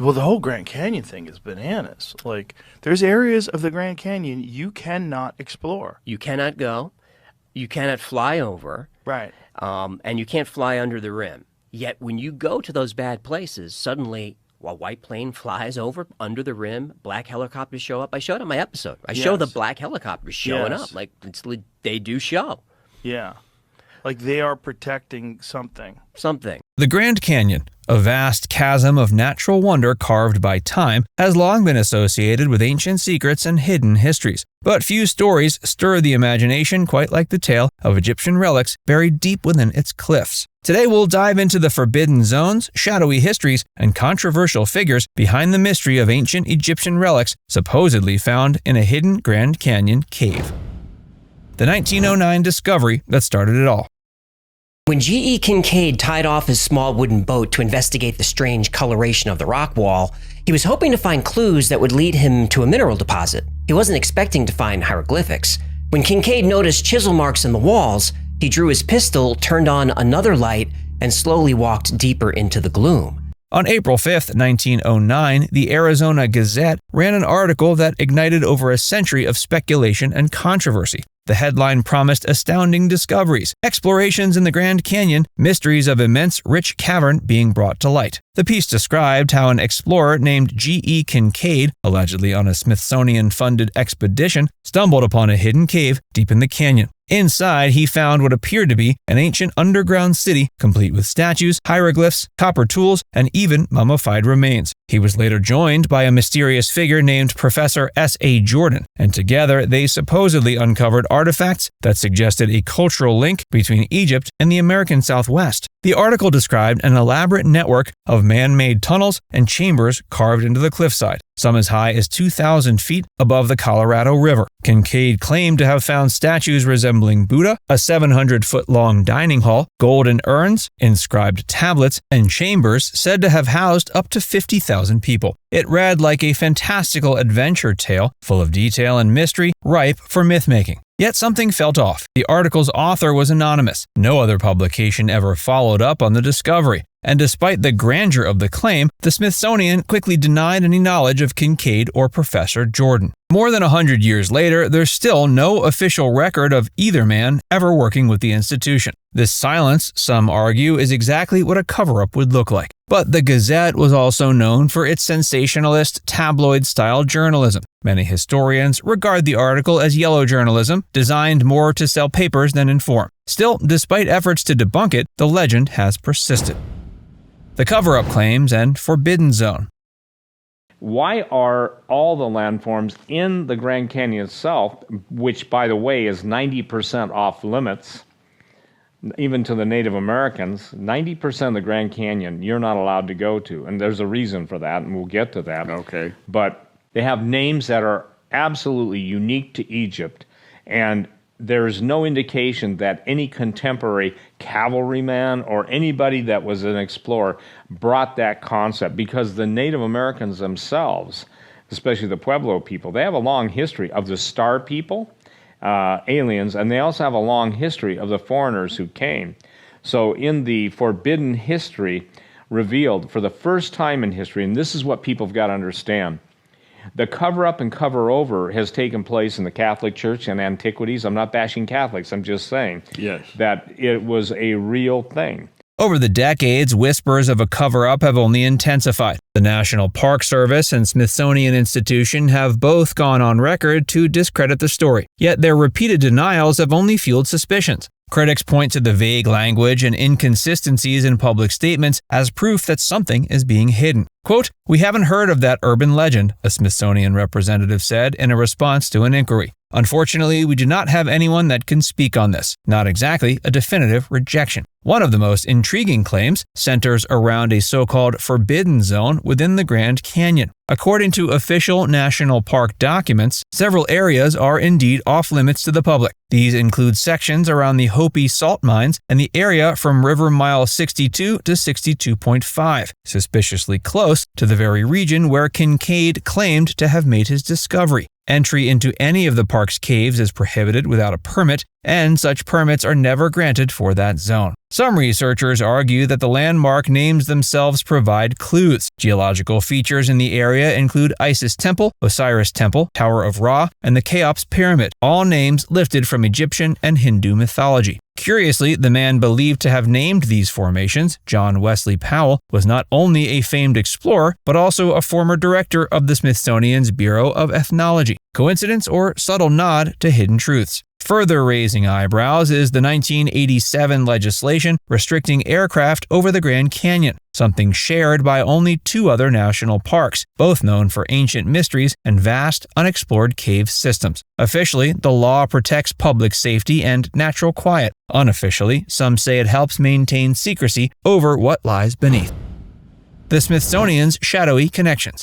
Well, the whole Grand Canyon thing is bananas. Like, there's areas of the Grand Canyon you cannot explore. You cannot go. You cannot fly over. Right. And you can't fly under the rim. Yet when you go to those bad places, suddenly a white plane flies over under the rim, black helicopters show up. I showed on my episode. I show the black helicopters showing up. Like, they do show. Yeah. Like they are protecting something. The Grand Canyon, a vast chasm of natural wonder carved by time, has long been associated with ancient secrets and hidden histories. But few stories stir the imagination quite like the tale of Egyptian relics buried deep within its cliffs. Today we'll dive into the forbidden zones, shadowy histories, and controversial figures behind the mystery of ancient Egyptian relics supposedly found in a hidden Grand Canyon cave. The 1909 discovery that started it all. When G.E. Kincaid tied off his small wooden boat to investigate the strange coloration of the rock wall, he was hoping to find clues that would lead him to a mineral deposit. He wasn't expecting to find hieroglyphics. When Kincaid noticed chisel marks in the walls, he drew his pistol, turned on another light, and slowly walked deeper into the gloom. On April 5, 1909, the Arizona Gazette ran an article that ignited over a century of speculation and controversy. The headline promised astounding discoveries, explorations in the Grand Canyon, mysteries of immense rich cavern being brought to light. The piece described how an explorer named G.E. Kincaid, allegedly on a Smithsonian-funded expedition, stumbled upon a hidden cave deep in the canyon. Inside, he found what appeared to be an ancient underground city, complete with statues, hieroglyphs, copper tools, and even mummified remains. He was later joined by a mysterious figure named Professor S.A. Jordan, and together they supposedly uncovered artifacts that suggested a cultural link between Egypt and the American Southwest. The article described an elaborate network of man-made tunnels and chambers carved into the cliffside, some as high as 2,000 feet above the Colorado River. Kincaid claimed to have found statues resembling Buddha, a 700-foot-long dining hall, golden urns, inscribed tablets, and chambers said to have housed up to 50,000 people. It read like a fantastical adventure tale, full of detail and mystery, ripe for myth-making. Yet something felt off. The article's author was anonymous. No other publication ever followed up on the discovery. And despite the grandeur of the claim, the Smithsonian quickly denied any knowledge of Kincaid or Professor Jordan. More than 100 years later, there's still no official record of either man ever working with the institution. This silence, some argue, is exactly what a cover-up would look like. But the Gazette was also known for its sensationalist, tabloid-style journalism. Many historians regard the article as yellow journalism, designed more to sell papers than inform. Still, despite efforts to debunk it, the legend has persisted. The cover-up claims and forbidden zone. Why are all the landforms in the Grand Canyon itself, which, by the way, is 90% off limits, even to the Native Americans, 90% of the Grand Canyon you're not allowed to go to, and there's a reason for that, and we'll get to that. Okay. But they have names that are absolutely unique to Egypt, and there's no indication that any contemporary cavalryman or anybody that was an explorer brought that concept, because the Native Americans themselves, especially the Pueblo people, they have a long history of the star people, aliens, and they also have a long history of the foreigners who came. So in the forbidden history revealed for the first time in history, and this is what people have got to understand, the cover-up and cover-over has taken place in the Catholic Church and antiquities. I'm not bashing Catholics, I'm just saying that it was a real thing. Over the decades, whispers of a cover-up have only intensified. The National Park Service and Smithsonian Institution have both gone on record to discredit the story, yet their repeated denials have only fueled suspicions. Critics point to the vague language and inconsistencies in public statements as proof that something is being hidden. Quote, "We haven't heard of that urban legend," a Smithsonian representative said in a response to an inquiry. "Unfortunately, we do not have anyone that can speak on this." Not exactly a definitive rejection. One of the most intriguing claims centers around a so-called forbidden zone within the Grand Canyon. According to official national park documents, several areas are indeed off-limits to the public. These include sections around the Hopi salt mines and the area from River Mile 62 to 62.5, suspiciously close to the very region where Kincaid claimed to have made his discovery. Entry into any of the park's caves is prohibited without a permit, and such permits are never granted for that zone. Some researchers argue that the landmark names themselves provide clues. Geological features in the area include Isis Temple, Osiris Temple, Tower of Ra, and the Cheops Pyramid, all names lifted from Egyptian and Hindu mythology. Curiously, the man believed to have named these formations, John Wesley Powell, was not only a famed explorer, but also a former director of the Smithsonian's Bureau of Ethnology. Coincidence or subtle nod to hidden truths? Further raising eyebrows is the 1987 legislation restricting aircraft over the Grand Canyon, something shared by only 2 other national parks, both known for ancient mysteries and vast, unexplored cave systems. Officially, the law protects public safety and natural quiet. Unofficially, some say it helps maintain secrecy over what lies beneath. The Smithsonian's Shadowy Connections.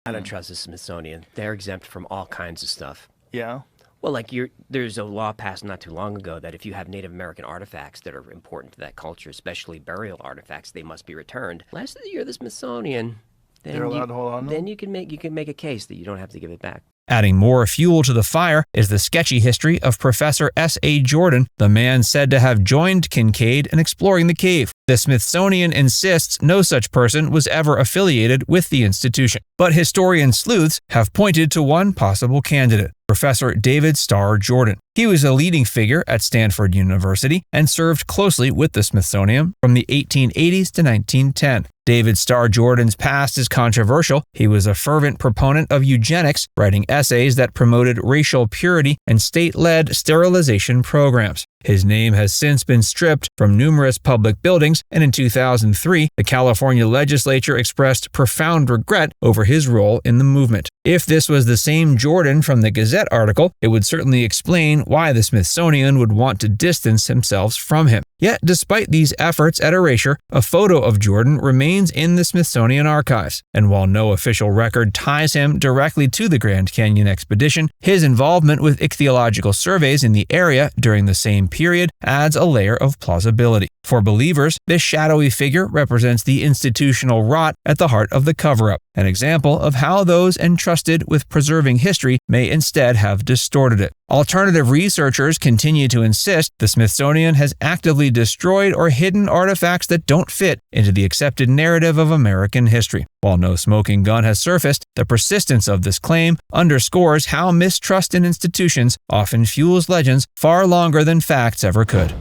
I don't trust the Smithsonian. They're exempt from all kinds of stuff. Yeah. Well, like there's a law passed not too long ago that if you have Native American artifacts that are important to that culture, especially burial artifacts, they must be returned. Unless you're the Smithsonian, then They're allowed to hold on to then them? you can make a case that you don't have to give it back. Adding more fuel to the fire is the sketchy history of Professor S.A. Jordan, the man said to have joined Kincaid in exploring the cave. The Smithsonian insists no such person was ever affiliated with the institution. But historian sleuths have pointed to one possible candidate, Professor David Starr Jordan. He was a leading figure at Stanford University and served closely with the Smithsonian from the 1880s to 1910. David Starr Jordan's past is controversial. He was a fervent proponent of eugenics, writing essays that promoted racial purity and state-led sterilization programs. His name has since been stripped from numerous public buildings, and in 2003, the California legislature expressed profound regret over his role in the movement. If this was the same Jordan from the Gazette article, it would certainly explain why the Smithsonian would want to distance themselves from him. Yet, despite these efforts at erasure, a photo of Jordan remains in the Smithsonian archives, and while no official record ties him directly to the Grand Canyon expedition, his involvement with ichthyological surveys in the area during the same period adds a layer of plausibility. For believers, this shadowy figure represents the institutional rot at the heart of the cover-up, an example of how those entrusted with preserving history may instead have distorted it. Alternative researchers continue to insist the Smithsonian has actively destroyed or hidden artifacts that don't fit into the accepted narrative of American history. While no smoking gun has surfaced, the persistence of this claim underscores how mistrust in institutions often fuels legends far longer than facts ever could.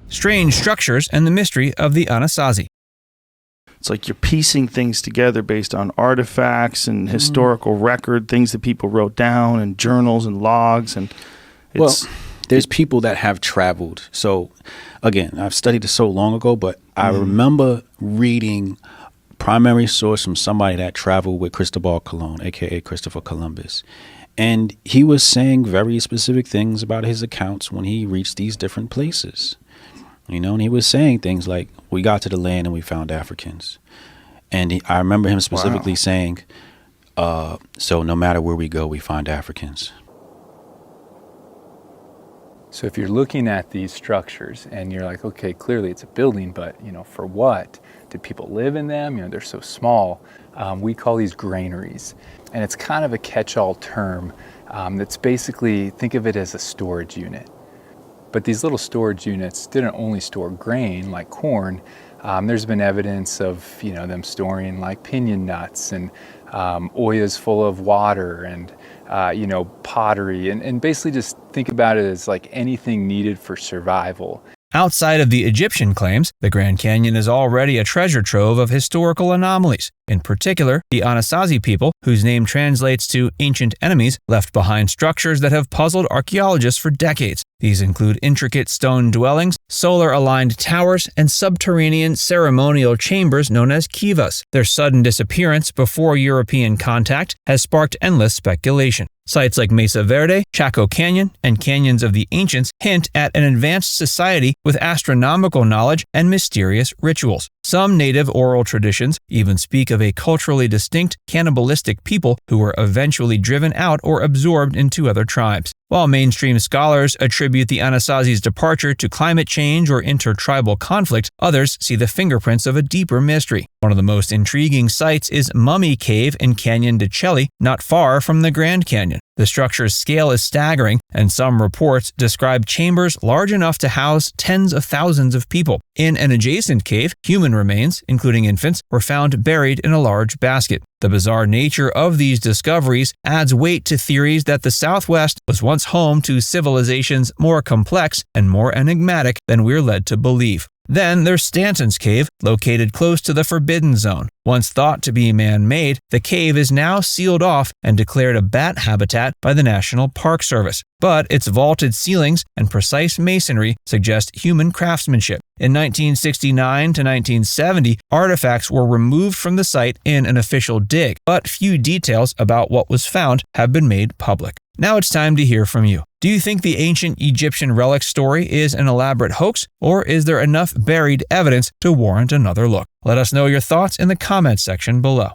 Strange structures and the mystery of the Anasazi. It's like you're piecing things together based on artifacts and historical record, things that people wrote down, and journals and logs. And it's, there's people that have traveled. So, again, I've studied this so long ago, but I remember reading primary source from somebody that traveled with Cristobal Colon, a.k.a. Christopher Columbus. And he was saying very specific things about his accounts when he reached these different places. You know, and he was saying things like, we got to the land and we found Africans. And I remember him specifically saying, so no matter where we go, we find Africans. So if you're looking at these structures and you're like, okay, clearly it's a building, but, for what? Do people live in them? They're so small. We call these granaries. And it's kind of a catch-all term that's basically, think of it as a storage unit. But these little storage units didn't only store grain like corn. There's been evidence of them storing like piñon nuts and ollas full of water and pottery and basically just think about it as like anything needed for survival. Outside of the Egyptian claims, the Grand Canyon is already a treasure trove of historical anomalies. In particular, the Anasazi people, whose name translates to ancient enemies, left behind structures that have puzzled archaeologists for decades. These include intricate stone dwellings, solar-aligned towers, and subterranean ceremonial chambers known as kivas. Their sudden disappearance before European contact has sparked endless speculation. Sites like Mesa Verde, Chaco Canyon, and canyons of the ancients hint at an advanced society with astronomical knowledge and mysterious rituals. Some native oral traditions even speak of a culturally distinct cannibalistic people who were eventually driven out or absorbed into other tribes. While mainstream scholars attribute the Anasazi's departure to climate change or intertribal conflict, others see the fingerprints of a deeper mystery. One of the most intriguing sites is Mummy Cave in Canyon de Chelly, not far from the Grand Canyon. The structure's scale is staggering, and some reports describe chambers large enough to house tens of thousands of people. In an adjacent cave, human remains, including infants, were found buried in a large basket. The bizarre nature of these discoveries adds weight to theories that the Southwest was once home to civilizations more complex and more enigmatic than we're led to believe. Then there's Stanton's Cave, located close to the Forbidden Zone. Once thought to be man-made, the cave is now sealed off and declared a bat habitat by the National Park Service. But its vaulted ceilings and precise masonry suggest human craftsmanship. In 1969 to 1970, artifacts were removed from the site in an official dig, but few details about what was found have been made public. Now it's time to hear from you. Do you think the ancient Egyptian relic story is an elaborate hoax, or is there enough buried evidence to warrant another look? Let us know your thoughts in the comments section below.